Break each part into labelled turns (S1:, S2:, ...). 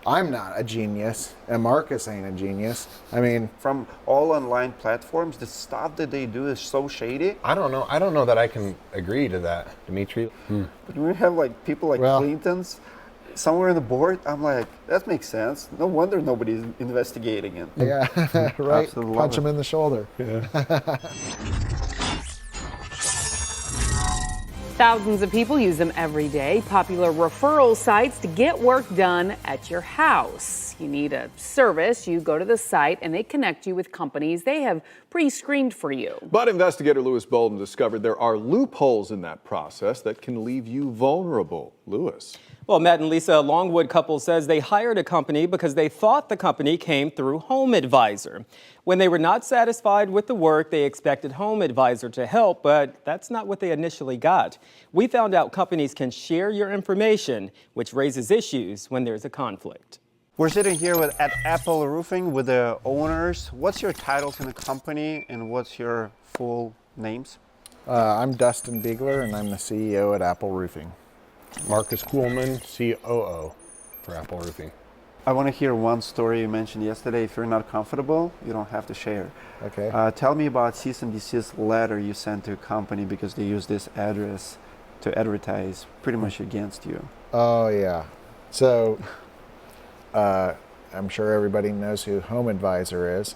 S1: I'm not a genius, and Marcus ain't a genius. I mean,
S2: From all online platforms, the stuff that they do is so shady.
S3: I don't know that I can agree to that, Dimitri.
S2: But when we have like people like Clinton's somewhere on the board, I'm like, that makes sense. No wonder nobody's investigating it.
S1: yeah, right.
S2: Absolutely
S1: Punch
S2: love
S1: him in the shoulder.
S4: Thousands of people use them every day. Popular referral sites to get work done at your house. You need a service, you go to the site and they connect you with companies they have pre-screened for you.
S5: But investigator Lewis Bolden discovered there are loopholes in that process that can leave you vulnerable. Lewis.
S6: Well, Matt and Lisa, a Longwood couple says they hired a company because they thought the company came through HomeAdvisor. When they were not satisfied with the work, they expected HomeAdvisor to help, but that's not what they initially got. We found out companies can share your information, which raises issues when there's a conflict.
S2: We're sitting here at Apple Roofing with the owners. What's your titles in the company and what's your full names?
S1: I'm Dustin Biegler, and I'm the CEO at Apple Roofing.
S3: Marcus Kuhlman, COO for Apple Roofing.
S2: I want to hear one story you mentioned yesterday. If you're not comfortable, you don't have to share.
S1: Okay.
S2: Tell me about cease and desist letter you sent to a company because they use this address to advertise pretty much against you.
S1: Oh, yeah. So, I'm sure everybody knows who HomeAdvisor is.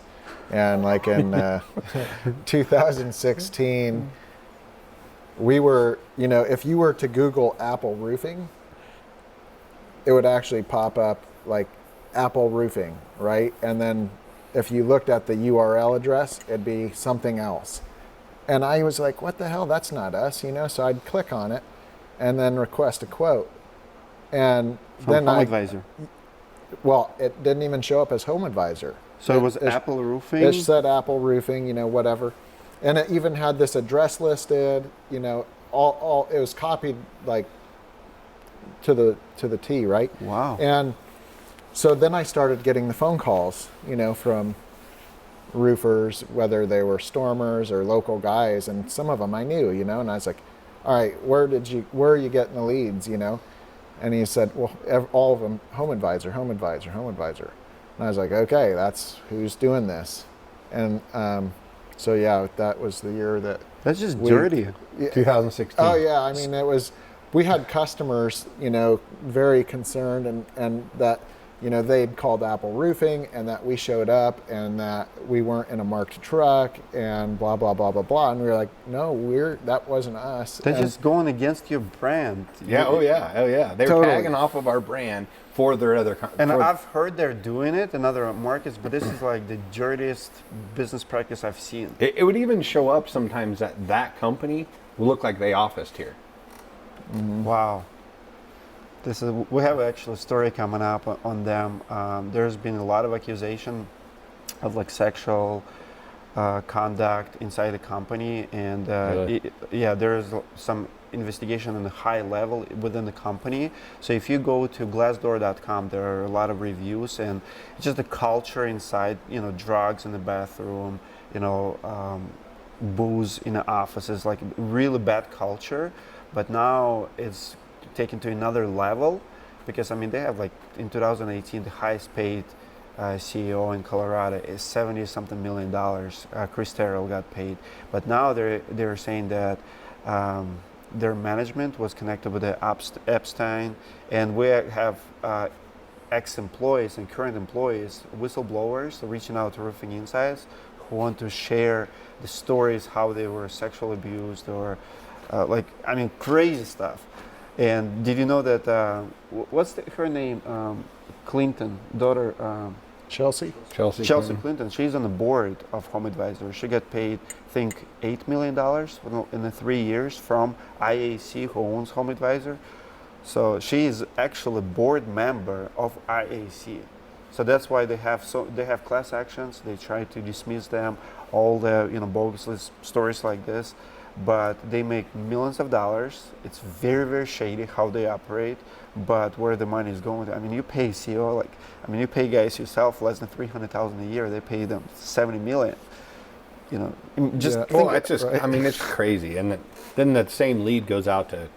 S1: And like in 2016, we were, if you were to Google Apple Roofing, it would actually pop up like Apple Roofing, right? And then if you looked at the URL address, it'd be something else. And I was like, what the hell? That's not us, So I'd click on it and then request a quote. And
S2: From
S1: then
S2: HomeAdvisor.
S1: Well, it didn't even show up as HomeAdvisor.
S2: So it was Apple Roofing?
S1: It said Apple Roofing, whatever. And it even had this address listed, all it was copied like to the T, right?
S2: Wow.
S1: And so then I started getting the phone calls, from roofers, whether they were stormers or local guys, and some of them I knew, and I was like, all right, where are you getting the leads, And he said, well, all of them, HomeAdvisor. And I was like, okay, that's who's doing this. And so yeah, that was the year that.
S2: That's just dirty.
S3: 2016.
S1: Oh yeah, I mean we had customers, very concerned and that, they'd called Apple Roofing and that we showed up and that we weren't in a marked truck and blah, blah, blah, blah, blah. And we were like, no, that wasn't us.
S2: They're just going against your brand.
S3: Yeah, oh yeah. They were tagging off of our brand for their other
S2: And I've heard they're doing it in other markets, but this is like the dirtiest business practice I've seen.
S3: It would even show up sometimes that company would look like they officed here.
S2: Mm-hmm. Wow. We have actually a story coming up on them. There's been a lot of accusation of like sexual conduct inside the company, and
S3: Really?
S2: there's some investigation on the high level within the company. So if you go to glassdoor.com, there are a lot of reviews, and it's just the culture inside, drugs in the bathroom, booze in the offices, like really bad culture. But now it's taken to another level because they have like in 2018 the highest paid CEO in Colorado is $70-something million. Chris Terrell got paid, but now they're saying that their management was connected with the Epstein, and we have ex-employees and current employees, whistleblowers, reaching out to Roofing Insights who want to share the stories how they were sexually abused or crazy stuff. And did you know that, what's her name? Clinton, daughter.
S1: Chelsea
S2: Clinton. She's on the board of HomeAdvisor. She got paid, I think, $8 million in the 3 years from IAC, who owns HomeAdvisor. So she is actually a board member of IAC. So that's why they have class actions. They try to dismiss them, all the bogus stories like this. But they make millions of dollars. It's very, very shady how they operate, but where the money is going. You pay CEO, you pay guys yourself less than $300,000 a year. They pay them $70 million.
S3: It's crazy. And then that same lead goes out to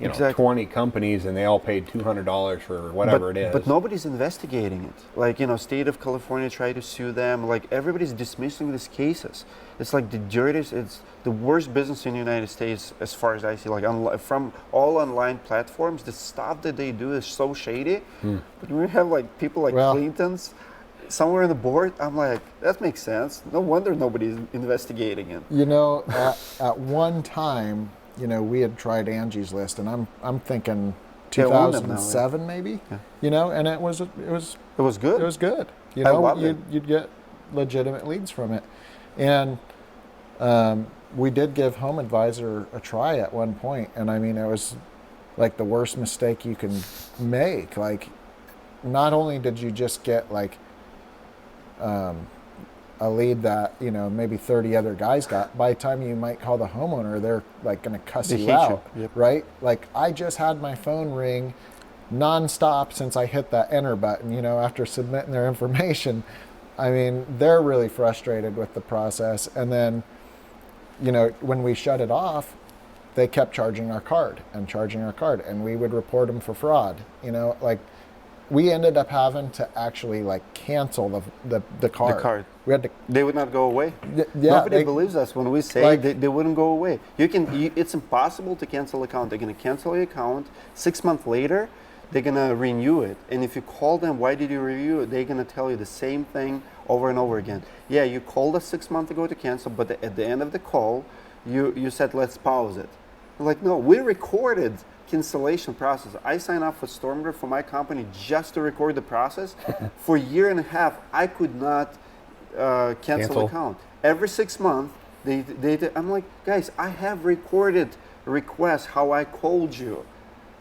S3: you know,
S2: Exactly.
S3: 20 companies and they all paid $200 for whatever it is.
S2: But nobody's investigating it. Like, you know, state of California tried to sue them. Like, everybody's dismissing these cases. It's like the dirtiest, it's the worst business in the United States as far as I see. Like, from all online platforms, the stuff that they do is so shady. But when we have like people like
S1: Well-
S2: Clinton's somewhere on the board, I'm like, that makes sense. No wonder nobody's investigating it.
S1: You know, at one time, you know, we had tried Angie's List, and I'm thinking
S2: They own them now,
S1: 2007 maybe.
S2: Yeah.
S1: You know, and it was
S2: It was good.
S1: It was good. You
S2: I
S1: know,
S2: loved it.
S1: you'd get legitimate leads from it, and we did give HomeAdvisor a try at one point, and I mean, it was like the worst mistake you can make. Like, not only did you just get like a lead that, you know, maybe 30 other guys got, by the time you might call the homeowner, they're like going to cuss
S2: They
S1: you
S2: hate you.
S1: out,
S2: Yep.
S1: right? Like, I just had my phone ring nonstop since I hit that enter button, you know, after submitting their information. I mean, they're really frustrated with the process. And then, you know, when we shut it off, they kept charging our card, and we would report them for fraud. You know, like, we ended up having to actually like cancel the card.
S2: The card.
S1: We had to.
S2: They would not go away.
S1: Yeah,
S2: Nobody
S1: they-
S2: believes us when we say
S1: like-
S2: they wouldn't go away. It's impossible to cancel account. They're gonna cancel your account. 6 months later, they're gonna renew it. And if you call them, why did you renew it? They're gonna tell you the same thing over and over again. Yeah, you called us 6 months ago to cancel, but at the end of the call, you said let's pause it. I'm like, no, we recorded cancellation process. I signed up for StormGrid for my company just to record the process. For a year and a half, I could not cancel account. Every 6 months, I'm like, guys, I have recorded requests how I called you.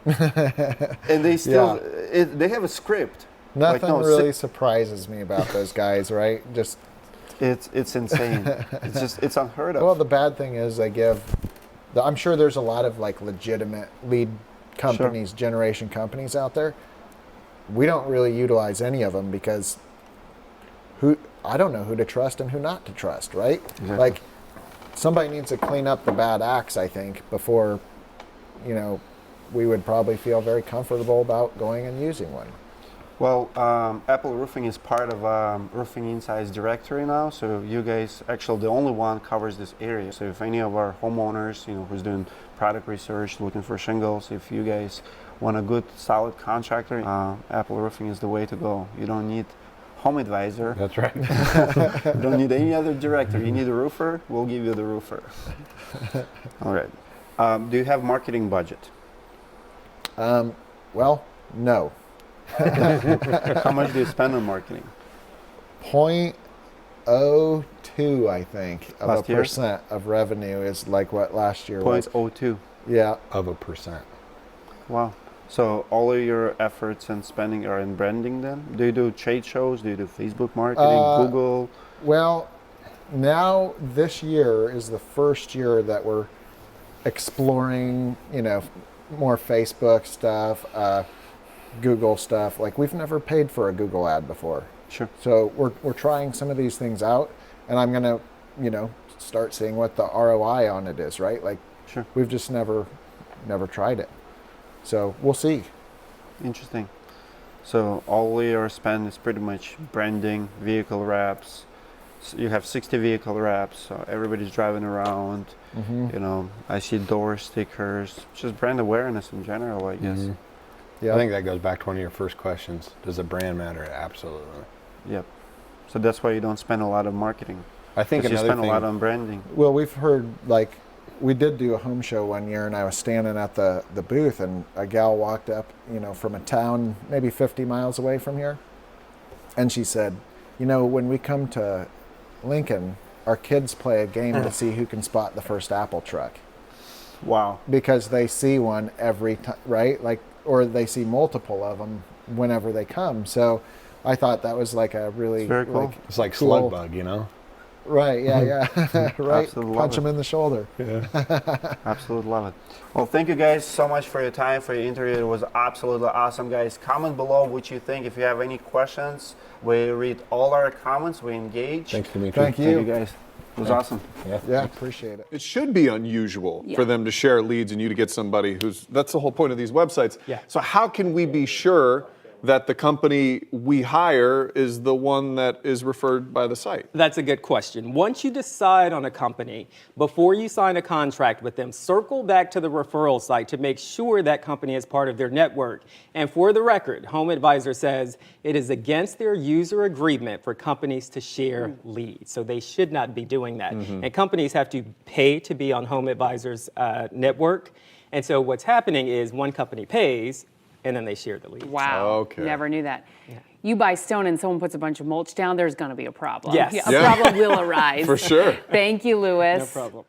S2: And they still, they have a script.
S1: Nothing
S2: Like, no,
S1: really surprises me about those guys, right? Just
S2: It's insane. It's unheard of.
S1: well, the bad thing is they give. I'm sure there's a lot of like legitimate lead companies, generation companies out there. We don't really utilize any of them because I don't know who to trust and who not to trust, right?
S2: Exactly.
S1: Like, somebody needs to clean up the bad acts, I think, before, you know, we would probably feel very comfortable about going and using one.
S2: Well, Apple Roofing is part of Roofing Insights directory now, so you guys, actually the only one covers this area. So if any of our homeowners, you know, who's doing product research, looking for shingles, if you guys want a good, solid contractor, Apple Roofing is the way to go. You don't need HomeAdvisor.
S3: That's right.
S2: You don't need any other director. You need a roofer, we'll give you the roofer. All right. Do you have marketing budget?
S1: Well, no.
S2: How much do you spend on marketing?
S1: 0.02, I think, of
S2: Last
S1: a
S2: year?
S1: percent of revenue is like what last year was.
S2: 0.02.
S1: Yeah.
S3: Of a percent.
S2: Wow. So all of your efforts and spending are in branding then? Do you do trade shows? Do you do Facebook marketing, Google?
S1: Well, now this year is the first year that we're exploring, you know, more Facebook stuff, Google stuff. Like, we've never paid for a Google ad before.
S2: Sure.
S1: So we're trying some of these things out, and I'm going to, you know, start seeing what the ROI on it is, right? Like,
S2: Sure.
S1: we've just never tried it. So we'll see.
S2: Interesting. So all your spend is pretty much branding, vehicle wraps. So you have 60 vehicle wraps, so everybody's driving around. You know, I see door stickers, just brand awareness in general, I guess.
S1: Yeah.
S3: I think that goes back to one of your first questions. Does the brand matter? Absolutely.
S2: Yep. So that's why you don't spend a lot on marketing.
S3: I think
S2: 'Cause you
S3: another
S2: spend
S3: thing,
S2: a lot on branding.
S1: Well, we've heard, like, we did do a home show one year, and I was standing at the booth, and a gal walked up, you know, from a town maybe 50 miles away from here, and she said, you know, when we come to Lincoln, our kids play a game to see who can spot the first Apple truck,
S2: Wow.
S1: because they see one every time, right? Like, or they see multiple of them whenever they come. So I thought that was like a really,
S2: It's very cool.
S1: like,
S3: it's like
S1: cool-
S3: slug bug, you know?
S1: Right, yeah, right.
S2: Absolutely love
S1: Punch
S2: it.
S1: them in the shoulder.
S2: Absolutely love it. Well, thank you guys so much for your time, for your interview. It was absolutely awesome, guys. Comment below what you think. If you have any questions, we read all our comments, we engage.
S3: Thanks, Dimitri.
S1: Thank you.
S2: Thank you, guys. It was awesome.
S1: Yeah, appreciate it.
S5: It should be unusual
S4: Yeah.
S5: for them to share leads and you to get somebody who's, that's the whole point of these websites.
S6: Yeah.
S5: So how can we be sure that the company we hire is the one that is referred by the site?
S6: That's a good question. Once you decide on a company, before you sign a contract with them, circle back to the referral site to make sure that company is part of their network. And for the record, HomeAdvisor says it is against their user agreement for companies to share leads. So they should not be doing that. And companies have to pay to be on HomeAdvisor's network. And so what's happening is one company pays, and then they share the leads.
S4: Wow.
S5: Okay.
S4: Never knew that. You buy stone and someone puts a bunch of mulch down, there's going to be a problem.
S6: Yes.
S4: A problem will arise.
S5: For sure.
S4: Thank you, Louis.
S6: No problem.